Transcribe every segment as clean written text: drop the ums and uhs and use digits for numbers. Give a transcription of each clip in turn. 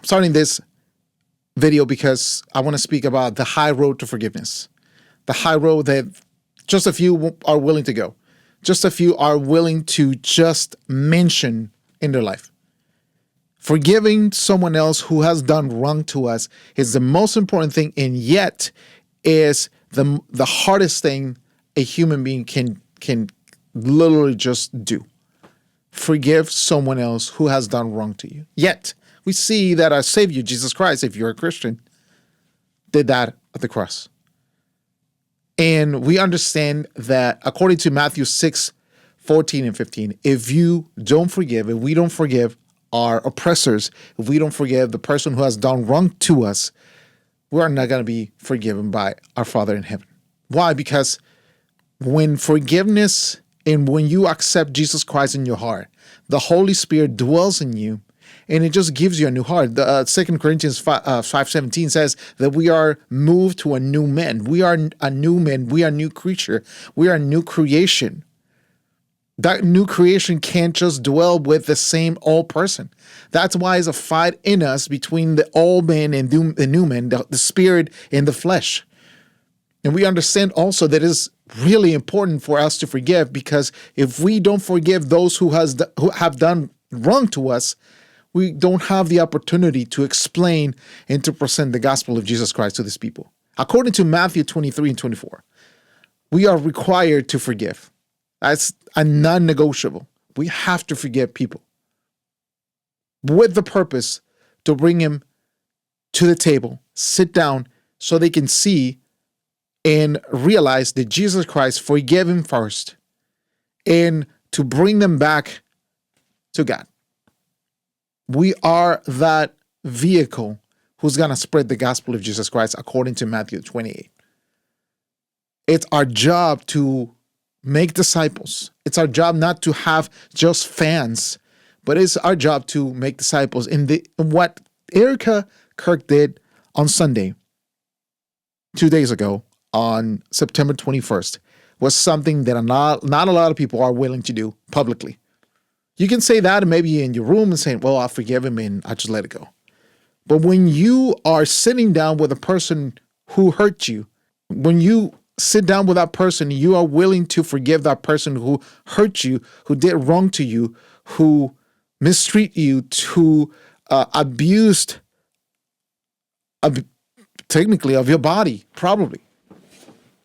starting this video because I want to speak about the high road to forgiveness. The high road that just a few are willing to go. Just a few are willing to just mention in their life. Forgiving someone else who has done wrong to us is the most important thing, and yet is the hardest thing a human being can literally just do. Forgive someone else who has done wrong to you. Yet, we see that our Savior, Jesus Christ, if you're a Christian, did that at the cross. And we understand that according to Matthew 6:14 and 15, if you don't forgive, if we don't forgive our oppressors, if we don't forgive the person who has done wrong to us, we are not going to be forgiven by our Father in heaven. Why? Because when forgiveness and when you accept Jesus Christ in your heart, the Holy Spirit dwells in you, and it just gives you a new heart. 2 Corinthians 5:17 says that we are moved to a new man. We are a new man. We are a new creature. We are a new creation. That new creation can't just dwell with the same old person. That's why it's a fight in us between the old man and the new man, the spirit and the flesh. And we understand also that it's really important for us to forgive, because if we don't forgive those who have done wrong to us, we don't have the opportunity to explain and to present the gospel of Jesus Christ to these people. According to Matthew 23 and 24, we are required to forgive. That's a non-negotiable. We have to forgive people with the purpose to bring them to the table, sit down so they can see and realize that Jesus Christ forgave him first, and to bring them back to God. We are that vehicle who's going to spread the gospel of Jesus Christ according to Matthew 28. It's our job to make disciples. It's our job not to have just fans, but it's our job to make disciples. And what Erika Kirk did on Sunday, 2 days ago, on September 21st, was something that not a lot of people are willing to do publicly. You can say that maybe in your room and saying, well, I'll forgive him and I just let it go. But when you are sitting down with a person who hurt you, when you sit down with that person, you are willing to forgive that person who hurt you, who did wrong to you, who mistreat you, who abused technically of your body, probably.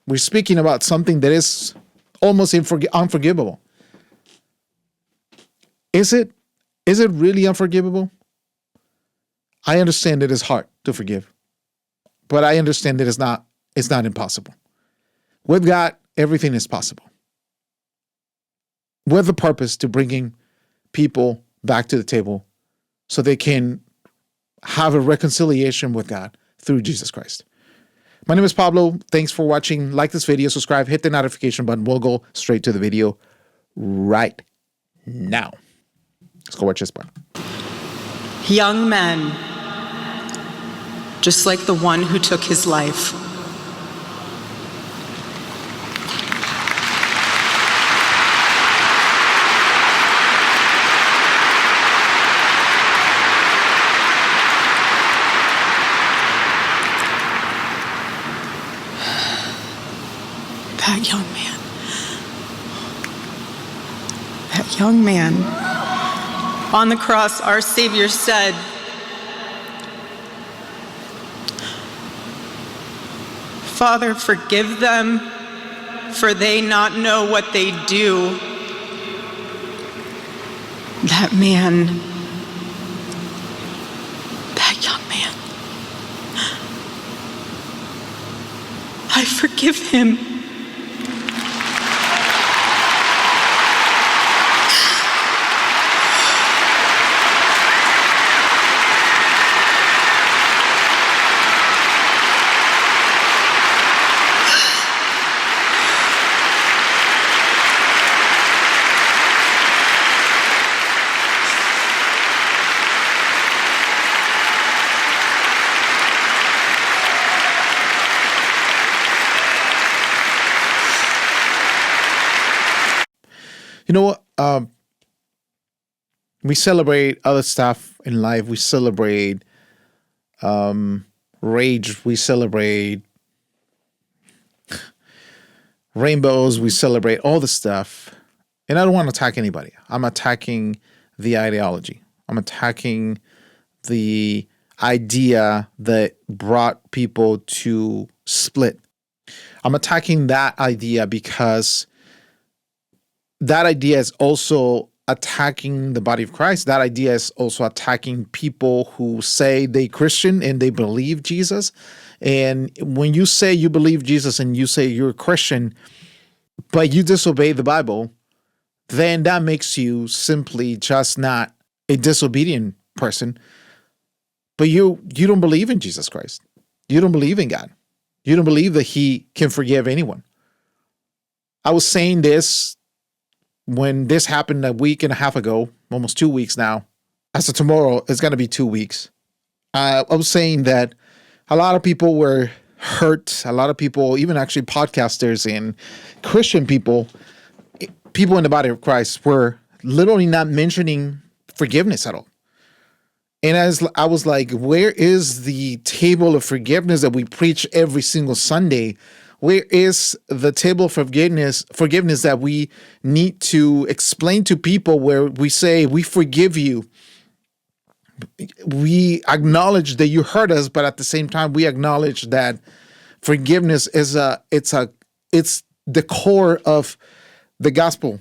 We're speaking about something that is almost unforgivable. Is it really unforgivable? I understand it is hard to forgive, but I understand that it's not impossible. With God, everything is possible. With the purpose to bringing people back to the table so they can have a reconciliation with God through Jesus Christ. My name is Pablo. Thanks for watching. Like this video, subscribe, hit the notification button. We'll go straight to the video right now. Let's go watch this part. Young men, just like the one who took his life. That young man, on the cross, our Savior said, Father, forgive them, for they not know what they do. That man, that young man, I forgive him. You know what? We celebrate other stuff in life. We celebrate Rage, we celebrate. Rainbows, we celebrate all the stuff. And I don't want to attack anybody. I'm attacking the ideology. I'm attacking the idea that brought people to split. I'm attacking that idea because that idea is also attacking the body of Christ. That idea is also attacking people who say they Christian and they believe Jesus. And when you say you believe Jesus and you say you're a Christian, but you disobey the Bible, then that makes you simply just not a disobedient person. But you don't believe in Jesus Christ. You don't believe in God. You don't believe that he can forgive anyone. I was saying this when this happened a week and a half ago, almost 2 weeks now. As of tomorrow, it's going to be 2 weeks. I was saying that a lot of people were hurt. A lot of people, even actually podcasters and Christian people in the body of Christ, were literally not mentioning forgiveness at all. And as I was like, where is the table of forgiveness that we preach every single Sunday? Where is the table of forgiveness that we need to explain to people, where we say, we forgive you. We acknowledge that you hurt us, but at the same time, we acknowledge that forgiveness is it's the core of the gospel.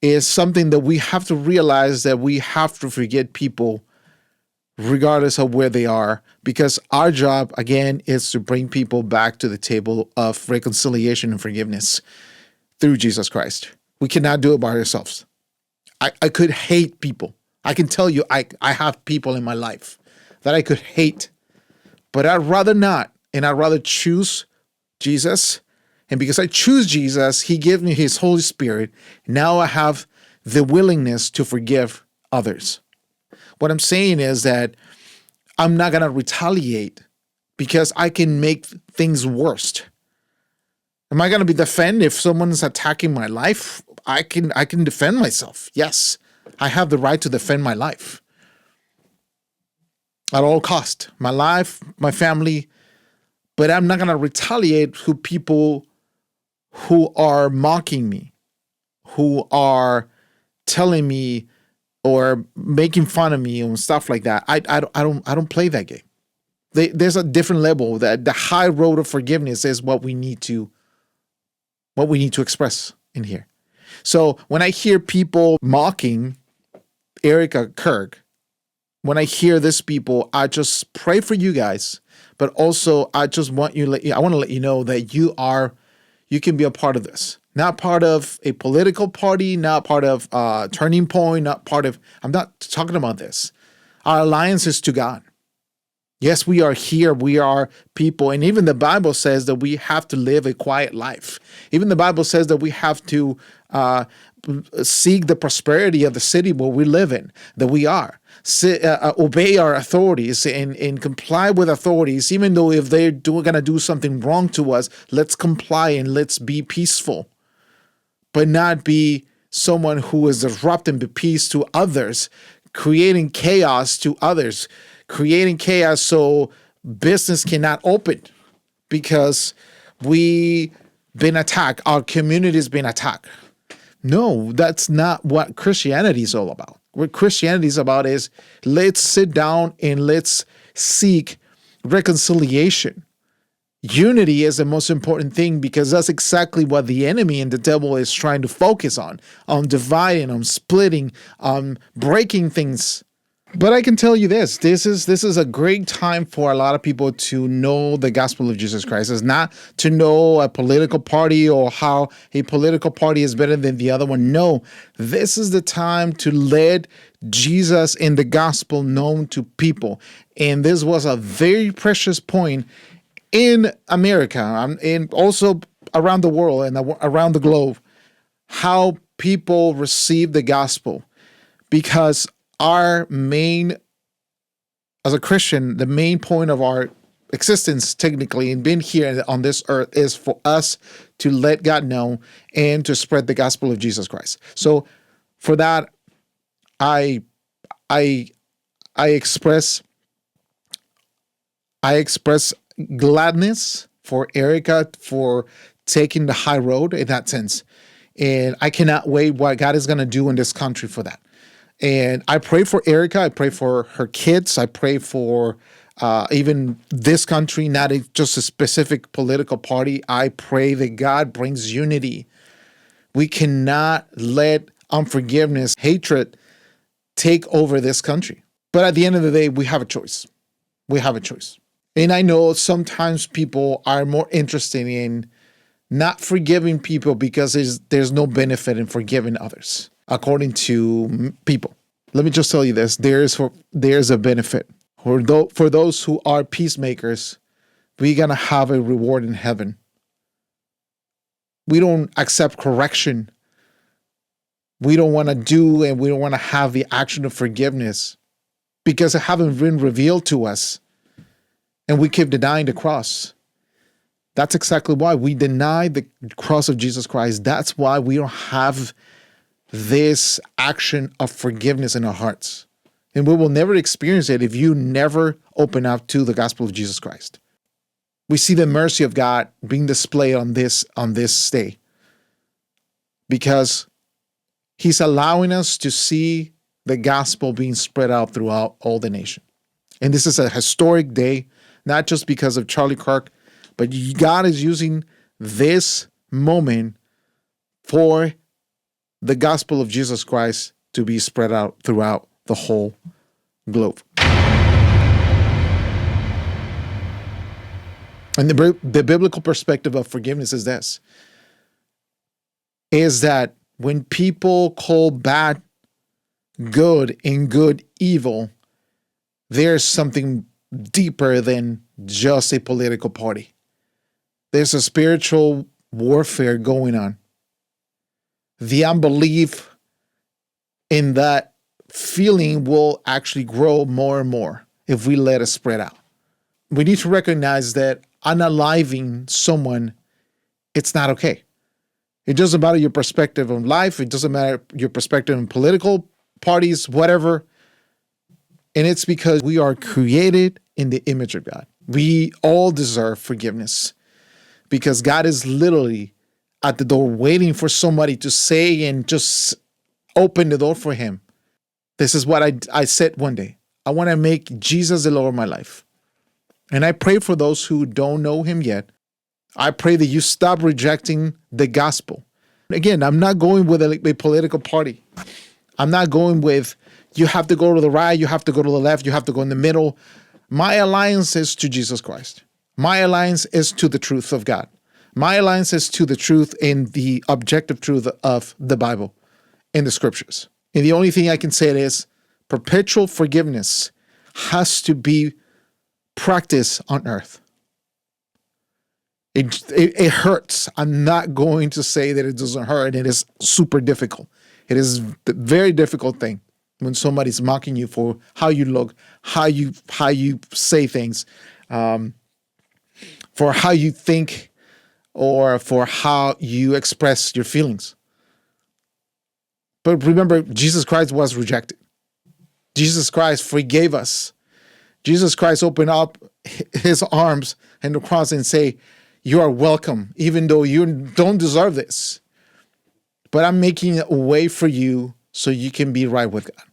Is something that we have to realize, that we have to forget people regardless of where they are, because our job, again, is to bring people back to the table of reconciliation and forgiveness through Jesus Christ. We cannot do it by ourselves. I could hate people. I can tell you, I have people in my life that I could hate, but I'd rather not, and I'd rather choose Jesus. And because I choose Jesus, he gave me his Holy Spirit. Now I have the willingness to forgive others. What I'm saying is that I'm not going to retaliate because I can make things worse. Am I going to be defend if someone's attacking my life? I can defend myself. Yes, I have the right to defend my life at all cost. My life, my family, but I'm not going to retaliate to people who are mocking me, who are telling me or making fun of me and stuff like that. I don't play that game. There's a different level. That the high road of forgiveness is what we need to express in here. So when I hear people mocking Erika Kirk, when I hear this people, I just pray for you guys, but also I just want I want to let you know that you can be a part of this. Not part of a political party, not part of Turning Point, I'm not talking about this. Our alliance is to God. Yes, we are here. We are people. And even the Bible says that we have to live a quiet life. Even the Bible says that we have to seek the prosperity of the city where we live in, that we are. Obey our authorities and comply with authorities, even though if they're going to do something wrong to us, let's comply and let's be peaceful, but not be someone who is disrupting the peace to others, creating chaos to others, creating chaos so business cannot open because we been attacked, our community has been attacked. No, that's not what Christianity is all about. What Christianity is about is let's sit down and let's seek reconciliation. Unity is the most important thing because that's exactly what the enemy and the devil is trying to focus on dividing, on splitting, on breaking things. But I can tell you this is a great time for a lot of people to know the gospel of Jesus Christ. It's not to know a political party or how a political party is better than the other one. No, this is the time to let Jesus and the gospel known to people. And this was a very precious point in America and also around the world and around the globe, how people receive the gospel. Because our main, as a Christian, the main point of our existence, technically, and being here on this earth is for us to let God know and to spread the gospel of Jesus Christ. So for that, I express I express gladness for Erika for taking the high road in that sense. And I cannot wait what God is going to do in this country for that. And I pray for Erika. I pray for her kids. I pray for even this country, not just a specific political party. I pray that God brings unity. We cannot let unforgiveness, hatred take over this country. But at the end of the day, we have a choice. We have a choice. And I know sometimes people are more interested in not forgiving people because there's no benefit in forgiving others, according to people. Let me just tell you this. There's a benefit. For those who are peacemakers, we're going to have a reward in heaven. We don't accept correction. We don't want to do and we don't want to have the action of forgiveness because it haven't been revealed to us. And we keep denying the cross. That's exactly why we deny the cross of Jesus Christ. That's why we don't have this action of forgiveness in our hearts. And we will never experience it if you never open up to the gospel of Jesus Christ. We see the mercy of God being displayed on this day because he's allowing us to see the gospel being spread out throughout all the nation. And this is a historic day, not just because of Charlie Kirk, but God is using this moment for the gospel of Jesus Christ to be spread out throughout the whole globe. And the biblical perspective of forgiveness is this, is that when people call bad good and good evil, there's something deeper than just a political party. There's a spiritual warfare going on. The unbelief in that feeling will actually grow more and more if we let it spread out. We need to recognize that unaliving someone, it's not okay. It doesn't matter your perspective on life. It doesn't matter your perspective on political parties, whatever. And it's because we are created in the image of God. We all deserve forgiveness because God is literally at the door waiting for somebody to say and just open the door for him. This is what I said one day. I want to make Jesus the Lord of my life. And I pray for those who don't know him yet. I pray that you stop rejecting the gospel. Again, I'm not going with a political party. I'm not going with you have to go to the right, you have to go to the left, you have to go in the middle. My alliance is to Jesus Christ. My alliance is to the truth of God. My alliance is to the truth and the objective truth of the Bible and the scriptures. And the only thing I can say is perpetual forgiveness has to be practiced on earth. It hurts. I'm not going to say that it doesn't hurt. It is super difficult. It is a very difficult thing when somebody's mocking you for how you look, how you say things, for how you think, or for how you express your feelings. But remember, Jesus Christ was rejected. Jesus Christ forgave us. Jesus Christ opened up his arms and the cross and say, you are welcome, even though you don't deserve this. But I'm making a way for you so you can be right with God.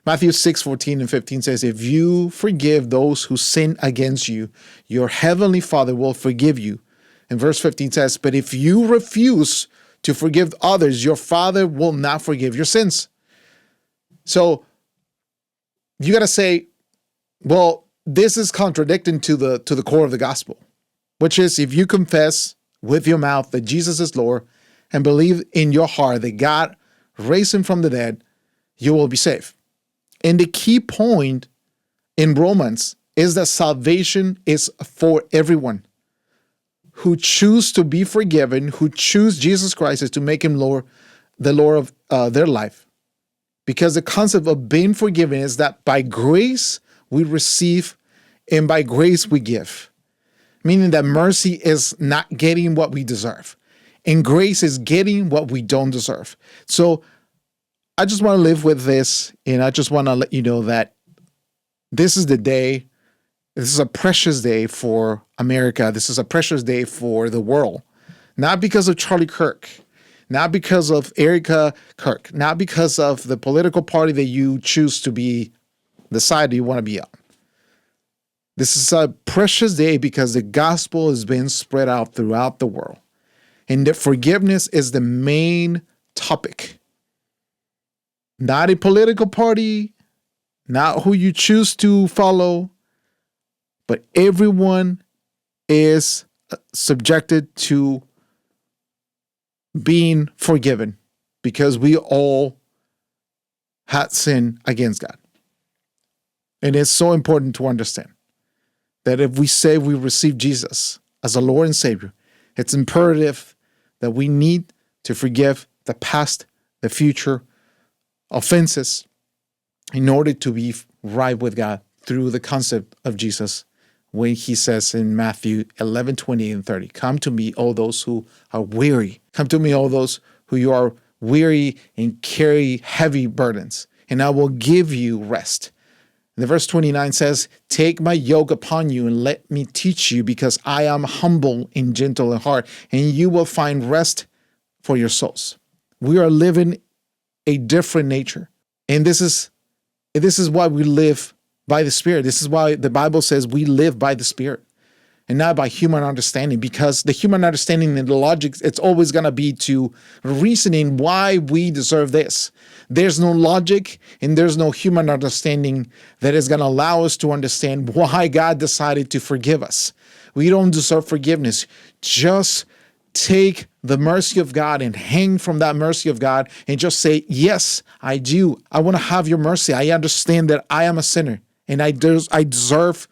Matthew 6:14 and 15 says, if you forgive those who sin against you, your heavenly Father will forgive you. And verse 15 says, but if you refuse to forgive others, your Father will not forgive your sins. So you got to say, well, this is contradicting to the core of the gospel, which is if you confess with your mouth that Jesus is Lord and believe in your heart that God raised him from the dead, you will be saved. And the key point in Romans is that salvation is for everyone who choose to be forgiven, who choose Jesus Christ as to make him Lord, the Lord of their life. Because the concept of being forgiven is that by grace we receive and by grace we give. Meaning that mercy is not getting what we deserve. And grace is getting what we don't deserve. So I just want to live with this, and I just want to let you know that this is the day This is a precious day for America. This is a precious day for the world. Not because of Charlie Kirk, not because of Erika Kirk, not because of the political party that you choose to be the side you want to be on. This is a precious day because the gospel has been spread out throughout the world. And that forgiveness is the main topic. Not a political party, not who you choose to follow, but everyone is subjected to being forgiven because we all had sinned against God. And it's so important to understand that if we say we receive Jesus as a Lord and Savior, it's imperative that we need to forgive the past, the future offenses in order to be right with God through the concept of Jesus when he says in Matthew 11:20 and 30, come to me, all those who are weary. Come to me, all those who you are weary and carry heavy burdens, and I will give you rest. And the verse 29 says, take my yoke upon you and let me teach you, because I am humble and gentle in heart, and you will find rest for your souls. We are living a different nature. And this is why we live by the Spirit. This is why the Bible says we live by the Spirit and not by human understanding, because the human understanding and the logic, it's always going to be to reasoning why we deserve this. There's no logic and there's no human understanding that is going to allow us to understand why God decided to forgive us. We don't deserve forgiveness. Just take the mercy of God and hang from that mercy of God and just say, yes, I do. I want to have your mercy. I understand that I am a sinner and I deserve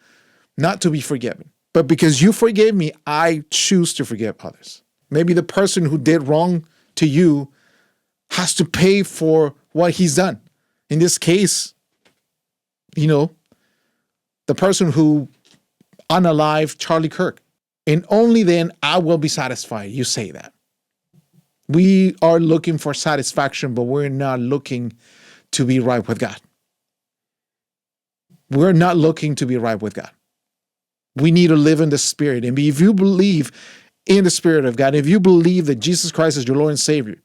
not to be forgiven. But because you forgave me, I choose to forgive others. Maybe the person who did wrong to you has to pay for what he's done. In this case, the person who unalived Charlie Kirk. And only then I will be satisfied. You say that. We are looking for satisfaction, but we're not looking to be right with God. We're not looking to be right with God. We need to live in the Spirit. And if you believe in the Spirit of God, if you believe that Jesus Christ is your Lord and Savior,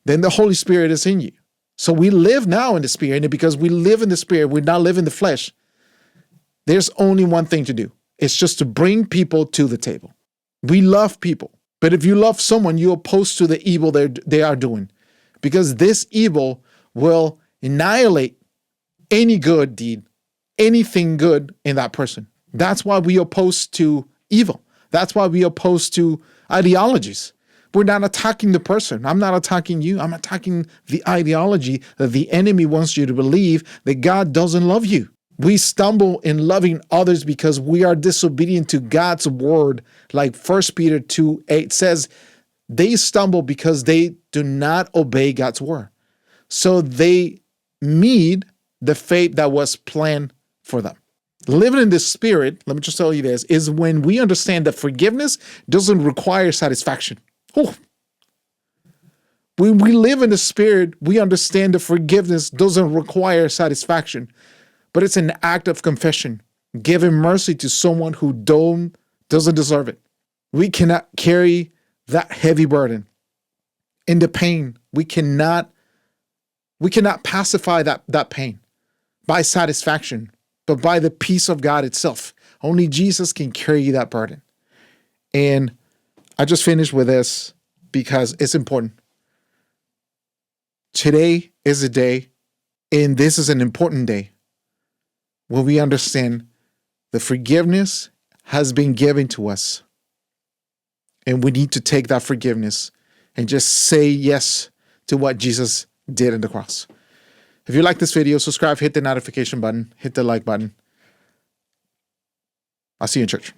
then the Holy Spirit is in you. So we live now in the Spirit. And because we live in the Spirit, we not live in the flesh. There's only one thing to do. It's just to bring people to the table. We love people. But if you love someone, you're opposed to the evil they are doing. Because this evil will annihilate any good deed, anything good in that person. That's why we oppose to evil. That's why we oppose to ideologies. We're not attacking the person. I'm not attacking you. I'm attacking the ideology that the enemy wants you to believe that God doesn't love you. We stumble in loving others because we are disobedient to God's word. Like 1 Peter 2:8 says, they stumble because they do not obey God's word. So they need the fate that was planned for them. Living in the Spirit, let me just tell you this, is when we understand that forgiveness doesn't require satisfaction. Oh. When we live in the Spirit, we understand that forgiveness doesn't require satisfaction, but it's an act of confession, giving mercy to someone who doesn't deserve it. We cannot carry that heavy burden. In the pain, we cannot pacify that pain by satisfaction, but by the peace of God itself. Only Jesus can carry that burden. And I just finished with this because it's important. Today is a day, and this is an important day, where we understand the forgiveness has been given to us. And we need to take that forgiveness and just say yes to what Jesus did on the cross. If you like this video, subscribe, hit the notification button, hit the like button. I'll see you in church.